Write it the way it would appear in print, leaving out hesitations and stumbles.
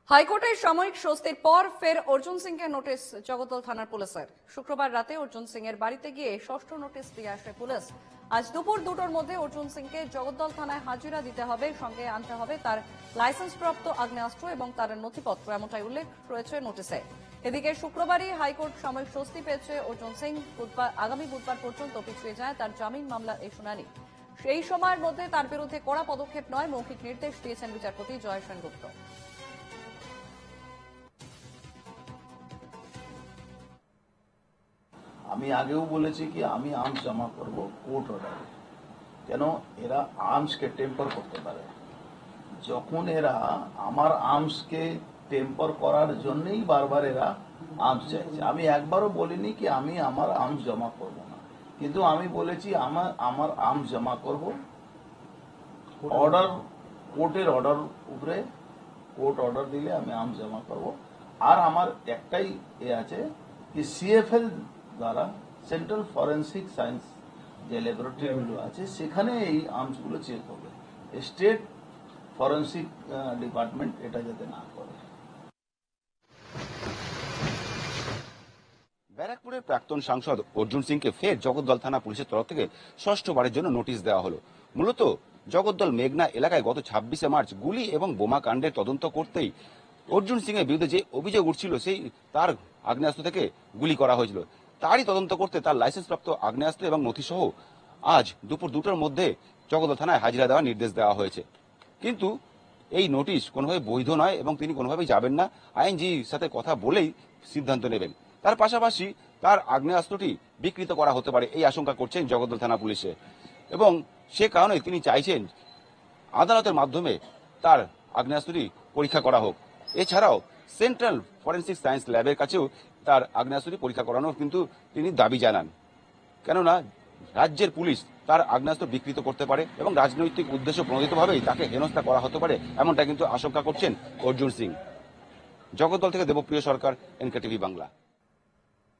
হাইকোর্টের সাময়িক স্বস্তির পর ফের অর্জুন সিংকে নোটিশ জগদ্দল থানার পুলিশের। শুক্রবার রাতে অর্জুন সিং এর বাড়িতে গিয়ে ষষ্ঠ নোটিশ দিয়ে আসে পুলিশ। আজ দুপুর 2টোর মধ্যে অর্জুন সিংকে জগদ্দল থানায় হাজিরা দিতে হবে, সঙ্গে আনতে হবে তার লাইসেন্সপ্রাপ্ত আগ্নেয়াস্ত্র এবং তার নথিপত্র, এমনটাই উল্লেখ রয়েছে নোটিশে। এদিকে শুক্রবারই হাইকোর্ট সাময়িক স্বস্তি পেয়েছে অর্জুন সিং। আগামী বুধবার পর্যন্ত পিছিয়ে যায় তার জামিন মামলার এই শুনানি। সেই সময়ের মধ্যে তার বিরুদ্ধে কড়া পদক্ষেপ নয়, মৌখিক নির্দেশ দিয়েছেন বিচারপতি জয় সেনগুপ্ত। আমি আগেও বলেছি কি আমি আর্মস জমা করব কোর্ট অর্ডারে, কেন এরা আর্মসকে টেম্পার করতে পারে। যখন এরা আমার আর্মসকে টেম্পার করার জন্যই বারবার এরা আর্মস চাইছে। আমি একবারও বলিনি কি আমি আমার আর্মস জমা করব না, কিন্তু আমি বলেছি আমার আর্মস জমা করব অর্ডার, কোর্টের অর্ডার উপরে। কোর্ট অর্ডার দিলে আমি আর্মস জমা করব। আর আমার একটাই আছে কি সিএফএল দ্বারা সেন্ট্রাল ফরেন্সিক সায়েন্স যে ল্যাবরেটরিগুলো আছে সেখানে এই আর্মসগুলো চেক হবে। স্টেট ফরেন্সিক ডিপার্টমেন্ট এটা যাতে না করে। ব্যারাকপুরের প্রাক্তন সাংসদ অর্জুন সিংকে ফের জগদ্দল থানা পুলিশের তরফ থেকে ষষ্ঠবারের জন্য নোটিশ দেওয়া হলো। মূলত জগদ্দল মেঘনা এলাকায় গত 26শে মার্চ গুলি এবং বোমা কাণ্ডের তদন্ত করতেই অর্জুন সিং এর বিরুদ্ধে যে অভিযোগ উঠছিল সেই তার আগ্নেয়াস্ত্র থেকে গুলি করা হয়েছিল, তারই তদন্ত করতে তার লাইসেন্সপ্রাপ্ত আগ্নেয়াস্ত্র এবং নথিসহ আজ দুপুর 2টোর মধ্যে জগদ্দল থানায় হাজিরা দেওয়ার নির্দেশ দেওয়া হয়েছে। কিন্তু এই নোটিশ কোনোভাবে বৈধ নয় এবং তিনি কোনোভাবেই যাবেন না, আইনজীবীর সাথে কথা বলেই সিদ্ধান্ত নেবেন। তার পাশাপাশি তার আগ্নেয়াস্ত্রটি বিকৃত করা হতে পারে এই আশঙ্কা করছেন জগদ্দল থানা পুলিশে, এবং সে কারণে তিনি চাইছেন আদালতের মাধ্যমে তার আগ্নেয়াস্ত্রটি পরীক্ষা করা হোক। এছাড়াও সেন্ট্রাল ফরেন্সিক সায়েন্স ল্যাবের কাছেও তার আগ্নেয়াস্ত্রটি পরীক্ষা করানোর কিন্তু তিনি দাবি জানান, কেননা রাজ্যের পুলিশ তার আগ্নেয়াস্ত্র বিকৃত করতে পারে এবং রাজনৈতিক উদ্দেশ্য প্রণোদিতভাবেই তাকে হেনস্থা করা হতে পারে, এমনটা কিন্তু আশঙ্কা করছেন অর্জুন সিং। জগদ্দল থেকে দেবপ্রিয় সরকার, এনকেটিভি বাংলা।